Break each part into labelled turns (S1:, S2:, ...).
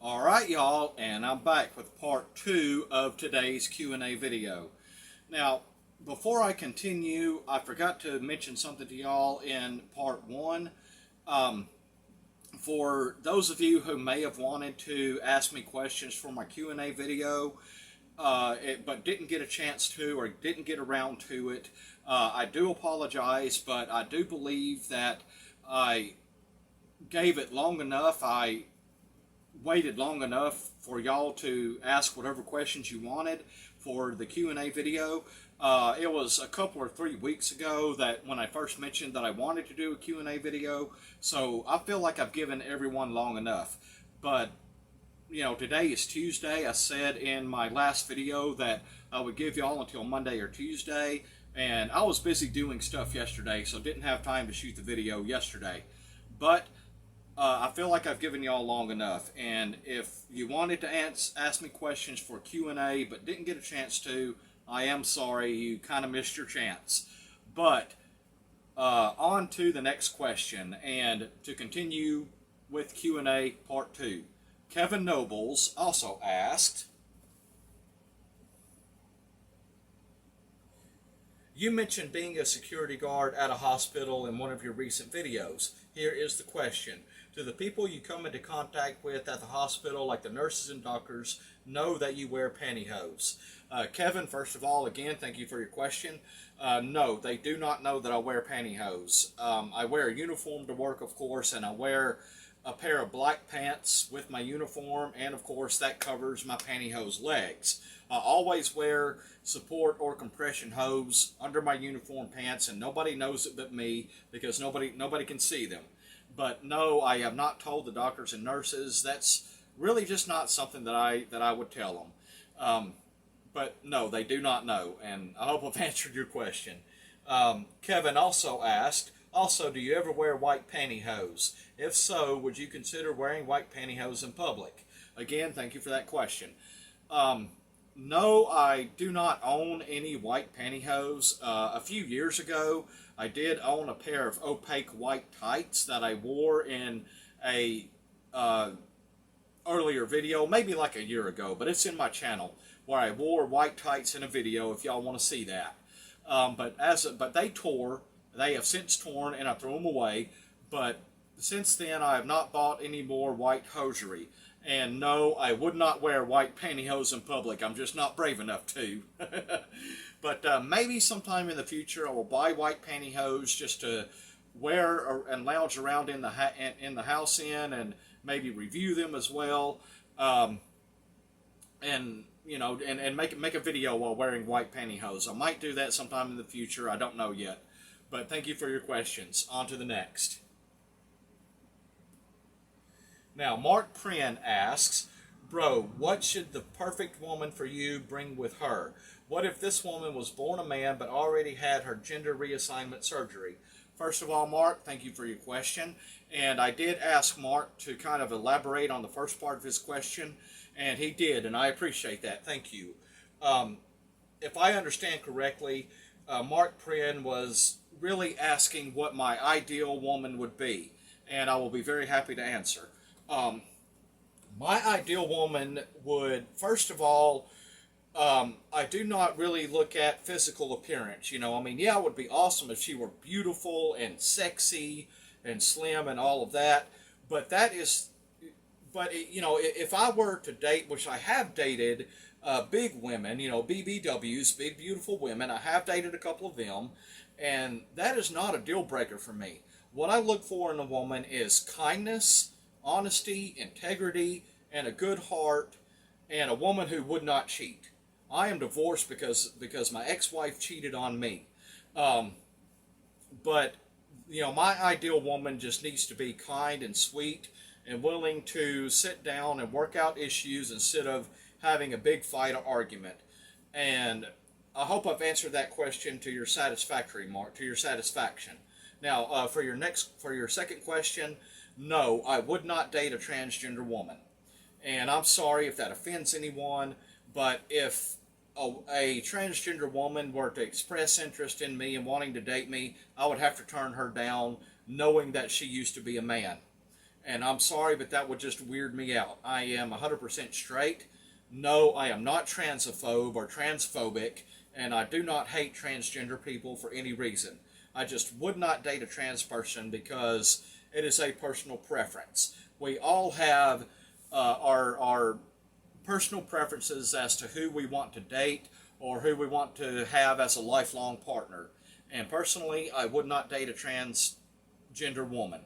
S1: All right, y'all, and I'm back with part 2 of today's Q&A video. Now, before I continue, I forgot to mention something to y'all in part 1. For those of you who may have wanted to ask me questions for my Q&A video, but didn't get a chance to or didn't get around to it, I do apologize, but I do believe that I gave it long enough. I waited long enough for y'all to ask whatever questions you wanted for the Q&A video. It was a couple or 3 weeks ago that when I first mentioned that I wanted to do a Q&A video, so I feel like I've given everyone long enough. But you know, today is Tuesday. I said in my last video that I would give y'all until Monday or Tuesday, and I was busy doing stuff yesterday, so didn't have time to shoot the video yesterday. But I feel like I've given y'all long enough, and if you wanted to ask me questions for Q&A but didn't get a chance to, I am sorry, you kind of missed your chance. But on to the next question, and to continue with Q&A part 2. Kevin Nobles also asked, you mentioned being a security guard at a hospital in one of your recent videos. Here is the question. Do the people you come into contact with at the hospital, like the nurses and doctors, know that you wear pantyhose? Kevin, first of all, again, thank you for your question. No, they do not know that I wear pantyhose. I wear a uniform to work, of course, and I wear a pair of black pants with my uniform, and of course that covers my pantyhose legs. I always wear support or compression hose under my uniform pants, and nobody knows it but me because nobody can see them. But no, I have not told the doctors and nurses. That's really just not something that I would tell them. But no, they do not know, and I hope I've answered your question. Kevin also asked, do you ever wear white pantyhose? If so, would you consider wearing white pantyhose in public? Again, thank you for that question. No, I do not own any white pantyhose. A few years ago, I did own a pair of opaque white tights that I wore in a earlier video, maybe like a year ago, but it's in my channel, where I wore white tights in a video if y'all want to see that. But they tore. They have since torn, and I threw them away. But since then, I have not bought any more white hosiery. And no, I would not wear white pantyhose in public. I'm just not brave enough to. But maybe sometime in the future, I will buy white pantyhose just to wear and lounge around in the house in, and maybe review them as well. And you know, and make a video while wearing white pantyhose. I might do that sometime in the future. I don't know yet. But thank you for your questions. On to the next. Now, Mark Prin asks, bro, what should the perfect woman for you bring with her? What if this woman was born a man but already had her gender reassignment surgery? First of all, Mark, thank you for your question. And I did ask Mark to kind of elaborate on the first part of his question, and he did, and I appreciate that. Thank you. If I understand correctly, Mark Prin was really asking what my ideal woman would be, and I will be very happy to answer. My ideal woman would, first of all, I do not really look at physical appearance. You know, I mean, yeah, it would be awesome if she were beautiful and sexy and slim and all of that, but you know, if I were to date, which I have dated big women, you know, BBWs, big beautiful women, I have dated a couple of them, and that is not a deal breaker for me. What I look for in a woman is kindness, honesty, integrity, and a good heart, and a woman who would not cheat. I am divorced because my ex-wife cheated on me. But, you know, my ideal woman just needs to be kind and sweet and willing to sit down and work out issues instead of having a big fight or argument. And I hope I've answered that question to your satisfaction, Mark, to your satisfaction. Now, for your second question, no, I would not date a transgender woman. And I'm sorry if that offends anyone, but if a transgender woman were to express interest in me and wanting to date me, I would have to turn her down, knowing that she used to be a man. And I'm sorry, but that would just weird me out. I am 100% straight. No, I am not transphobe or transphobic, and I do not hate transgender people for any reason. I just would not date a trans person because it is a personal preference. We all have our personal preferences as to who we want to date or who we want to have as a lifelong partner. And personally, I would not date a transgender woman.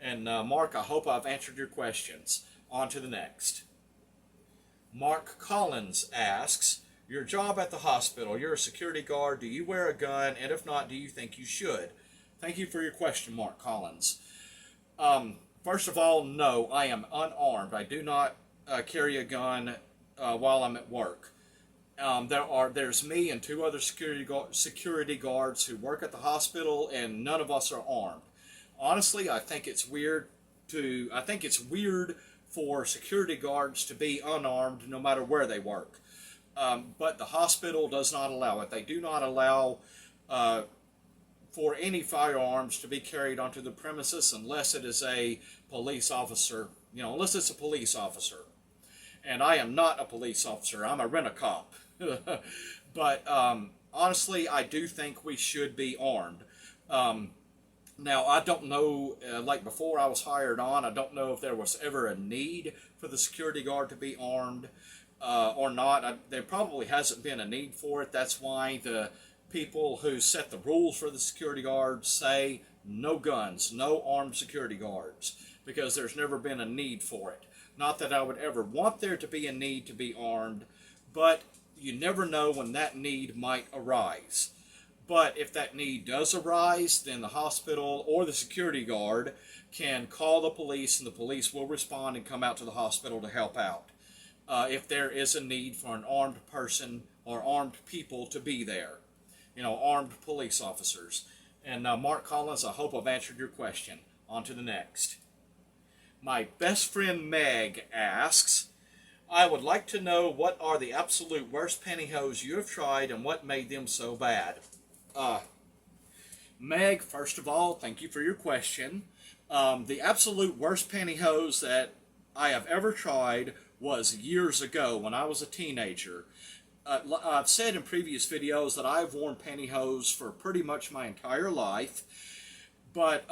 S1: And Mark, I hope I've answered your questions. On to the next. Mark Collins asks, your job at the hospital, you're a security guard, do you wear a gun? And if not, do you think you should? Thank you for your question, Mark Collins. First of all, no, I am unarmed. I do not carry a gun while I'm at work. There's me and two other security guards who work at the hospital, and none of us are armed. Honestly, I think it's weird for security guards to be unarmed no matter where they work. But the hospital does not allow it. They do not allow for any firearms to be carried onto the premises unless it is a police officer, unless it's a police officer. And I am not a police officer. I'm a rent-a-cop. But honestly, I do think we should be armed. Now, I don't know, like before I was hired on, I don't know if there was ever a need for the security guard to be armed or not. There probably hasn't been a need for it. That's why the people who set the rules for the security guards say no guns, no armed security guards, because there's never been a need for it. Not that I would ever want there to be a need to be armed, but you never know when that need might arise. But if that need does arise, then the hospital or the security guard can call the police, and the police will respond and come out to the hospital to help out. If there is a need for an armed person or armed people to be there, armed police officers. And Mark Collins, I hope I've answered your question. On to the next. My best friend Meg asks, I would like to know what are the absolute worst pantyhose you have tried and what made them so bad. Meg, first of all, thank you for your question. The absolute worst pantyhose that I have ever tried was years ago when I was a teenager. I've said in previous videos that I've worn pantyhose for pretty much my entire life, but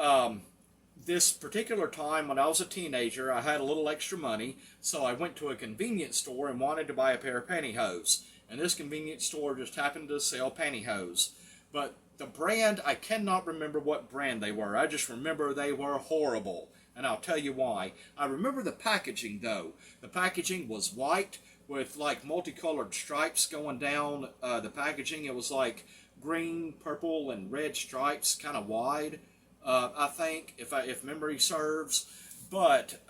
S1: this particular time when I was a teenager, I had a little extra money, so I went to a convenience store and wanted to buy a pair of pantyhose. And this convenience store just happened to sell pantyhose. But the brand, I cannot remember what brand they were. I just remember they were horrible. And I'll tell you why. I remember the packaging, though. The packaging was white with like multicolored stripes going down the packaging. It was like green, purple, and red stripes, kind of wide, I think, if memory serves. But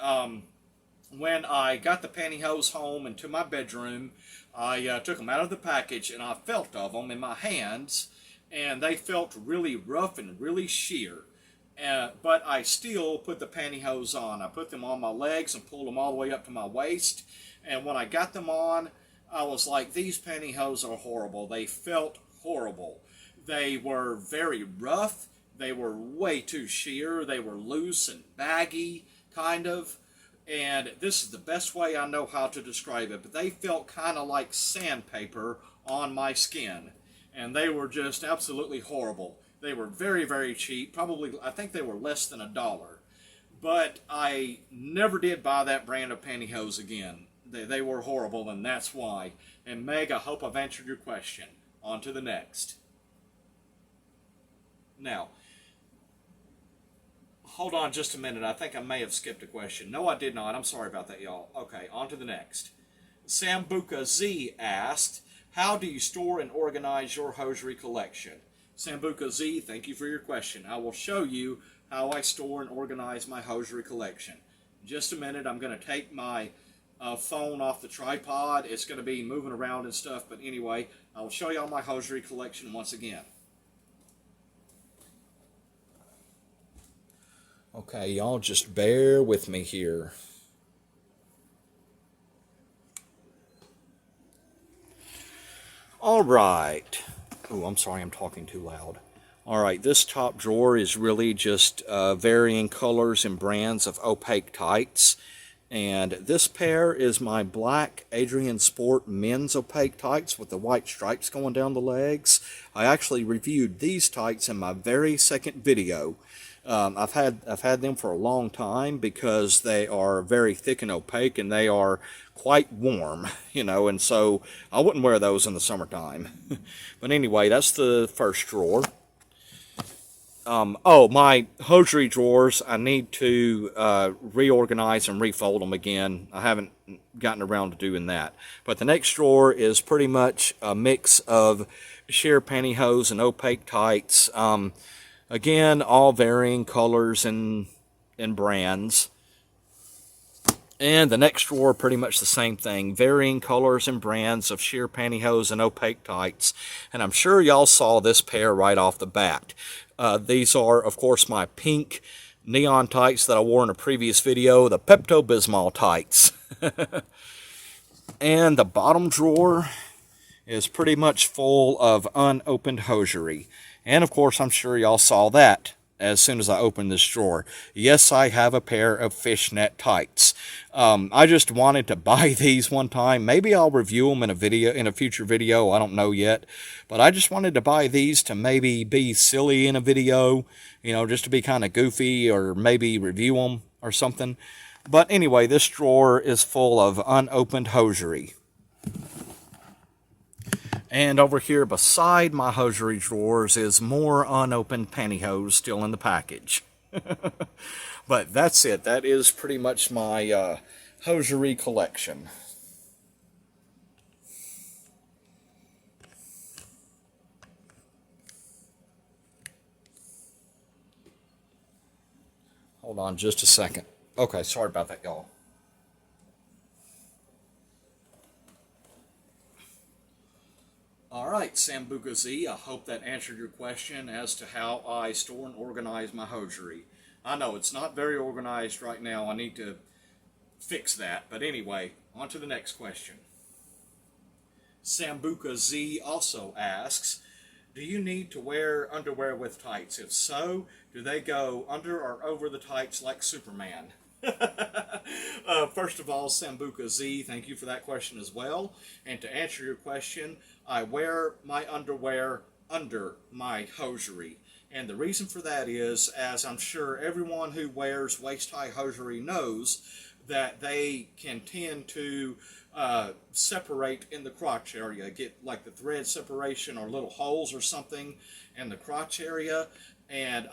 S1: when I got the pantyhose home and to my bedroom, I took them out of the package and I felt of them in my hands, and they felt really rough and really sheer. But I still put the pantyhose on. I put them on my legs and pulled them all the way up to my waist. And when I got them on, I was like, these pantyhose are horrible. They felt horrible. They were very rough. They were way too sheer. They were loose and baggy, kind of. And this is the best way I know how to describe it. But they felt kind of like sandpaper on my skin. And they were just absolutely horrible. They were very, very cheap. Probably, I think they were less than $1. But I never did buy that brand of pantyhose again. They were horrible, and that's why. And Meg, I hope I've answered your question. On to the next. Now, hold on just a minute. I think I may have skipped a question. No, I did not. I'm sorry about that, y'all. Okay, on to the next. Sambuca Z asked, how do you store and organize your hosiery collection? Sambuca Z, thank you for your question. I will show you how I store and organize my hosiery collection. In just a minute, I'm going to take my phone off the tripod. It's going to be moving around and stuff, but anyway, I will show you all my hosiery collection once again. Okay, y'all just bear with me here. All right. Oh, I'm sorry, I'm talking too loud. Alright, this top drawer is really just varying colors and brands of opaque tights. And this pair is my black Adrian Sport men's opaque tights with the white stripes going down the legs. I actually reviewed these tights in my very second video. I've had them for a long time because they are very thick and opaque, and they are quite warm, and so I wouldn't wear those in the summertime. But anyway, that's the first drawer. Oh, my hosiery drawers, I need to reorganize and refold them again. I haven't gotten around to doing that. But the next drawer is pretty much a mix of sheer pantyhose and opaque tights. Again, all varying colors and brands. And the next drawer, pretty much the same thing. Varying colors and brands of sheer pantyhose and opaque tights. And I'm sure y'all saw this pair right off the bat. These are, of course, my pink neon tights that I wore in a previous video, the Pepto-Bismol tights. And the bottom drawer is pretty much full of unopened hosiery. And, of course, I'm sure y'all saw that as soon as I opened this drawer. Yes, I have a pair of fishnet tights. I just wanted to buy these one time. Maybe I'll review them in a future video. I don't know yet. But I just wanted to buy these to maybe be silly in a video, just to be kind of goofy, or maybe review them or something. But anyway, this drawer is full of unopened hosiery. And over here beside my hosiery drawers is more unopened pantyhose still in the package. But that's it. That is pretty much my hosiery collection. Hold on just a second. Okay, sorry about that, y'all. Alright, Sambuca Z, I hope that answered your question as to how I store and organize my hosiery. I know it's not very organized right now. I need to fix that. But anyway, on to the next question. Sambuca Z also asks, do you need to wear underwear with tights? If so, do they go under or over the tights like Superman? First of all, Sambuca Z, thank you for that question as well. And to answer your question, I wear my underwear under my hosiery. And the reason for that is, as I'm sure everyone who wears waist-high hosiery knows, that they can tend to separate in the crotch area, get like the thread separation or little holes or something in the crotch area. And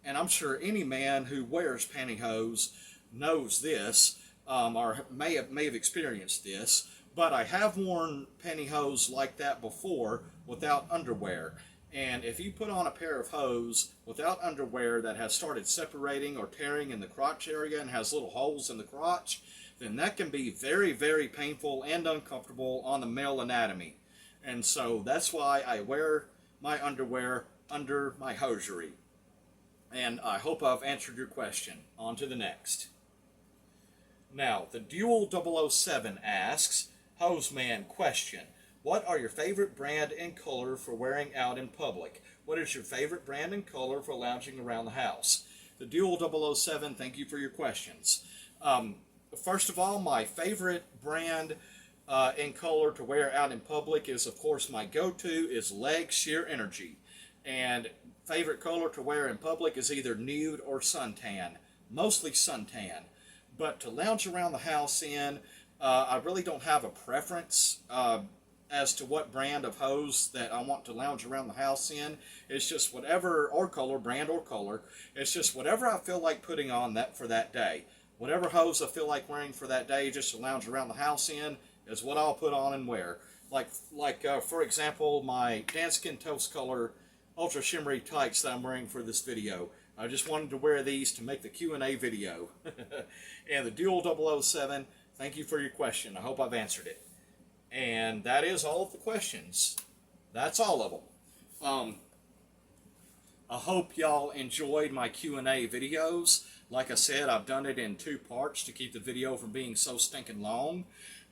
S1: and I'm sure any man who wears pantyhose knows this, or may have experienced this, but I have worn pantyhose like that before without underwear. And if you put on a pair of hose without underwear that has started separating or tearing in the crotch area and has little holes in the crotch, then that can be very, very painful and uncomfortable on the male anatomy. And so that's why I wear my underwear under my hosiery. And I hope I've answered your question. On to the next. Now, the Dual 007 asks, Hoseman question, what are your favorite brand and color for wearing out in public? What is your favorite brand and color for lounging around the house? The Dual 007, thank you for your questions. First of all, my favorite brand and color to wear out in public is, of course, my go-to is Leg Sheer Energy. And favorite color to wear in public is either nude or suntan, mostly suntan. But to lounge around the house in, I really don't have a preference as to what brand of hose that I want to lounge around the house in. It's just whatever, or color, brand or color, it's just whatever I feel like putting on that for that day. Whatever hose I feel like wearing for that day just to lounge around the house in is what I'll put on and wear. Like for example, my Danskin Toast Color Ultra Shimmery Tights that I'm wearing for this video. I just wanted to wear these to make the Q&A video. And the Dual 007, thank you for your question. I hope I've answered it. And that is all of the questions. That's all of them. I hope y'all enjoyed my Q&A videos. Like I said, I've done it in 2 parts to keep the video from being so stinking long.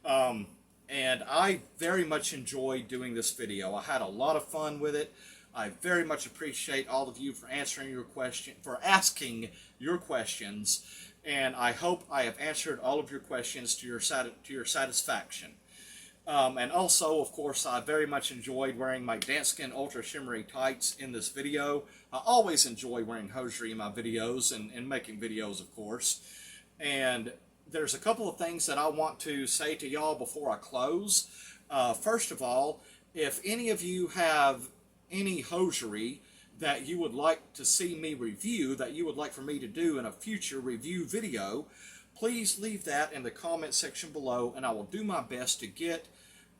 S1: And I very much enjoyed doing this video. I had a lot of fun with it. I very much appreciate all of you for asking your questions, and I hope I have answered all of your questions to your satisfaction. And also, of course, I very much enjoyed wearing my Danskin Ultra Shimmery tights in this video. I always enjoy wearing hosiery in my videos and making videos, of course. And there's a couple of things that I want to say to y'all before I close. First of all, if any of you have any hosiery that you would like to see me review, that you would like for me to do in a future review video, please leave that in the comment section below, and I will do my best to get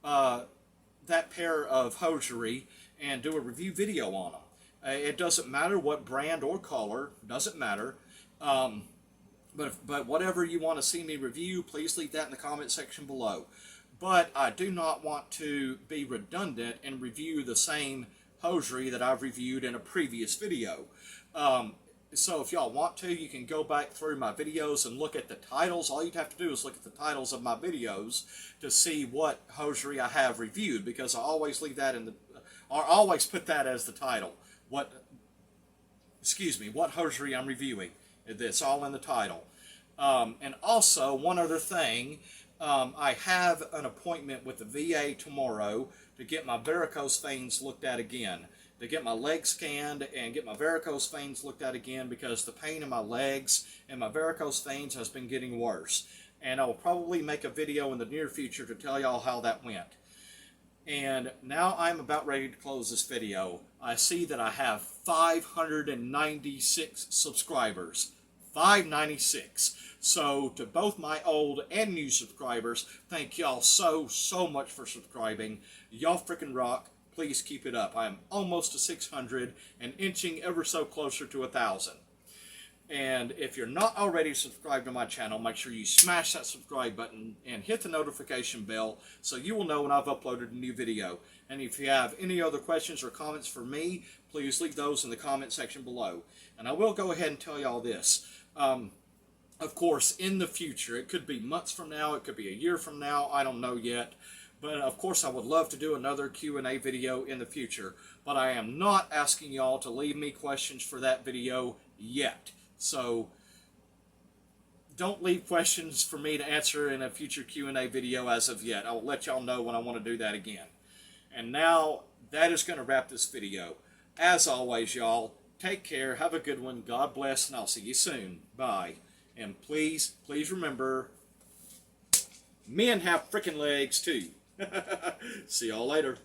S1: that pair of hosiery and do a review video on them. It doesn't matter what brand or color, doesn't matter. But whatever you want to see me review, please leave that in the comment section below. But I do not want to be redundant and review the same hosiery that I've reviewed in a previous video. So if y'all want to, you can go back through my videos and look at the titles. All you'd have to do is look at the titles of my videos to see what hosiery I have reviewed, because I always leave that in the, or always put that as the title. What hosiery I'm reviewing. It's all in the title. And also, one other thing, I have an appointment with the VA tomorrow to get my varicose veins looked at again, to get my legs scanned and get my varicose veins looked at again, because the pain in my legs and my varicose veins has been getting worse. And I will probably make a video in the near future to tell y'all how that went. And now I'm about ready to close this video. I see that I have 596 subscribers. 596. So to both my old and new subscribers, thank y'all so much for subscribing. Y'all freaking rock. Please keep it up. I am almost to 600 and inching ever so closer to 1,000. And if you're not already subscribed to my channel, make sure you smash that subscribe button and hit the notification bell so you will know when I've uploaded a new video. And if you have any other questions or comments for me, please leave those in the comment section below. And I will go ahead and tell y'all this. Of course, in the future, it could be months from now, it could be a year from now, I don't know yet. But of course, I would love to do another Q&A video in the future. But I am not asking y'all to leave me questions for that video yet. So don't leave questions for me to answer in a future Q&A video as of yet. I will let y'all know when I want to do that again. And now, that is going to wrap this video. As always, y'all, take care, have a good one, God bless, and I'll see you soon. Bye. And please remember, men have freaking legs too. See y'all later.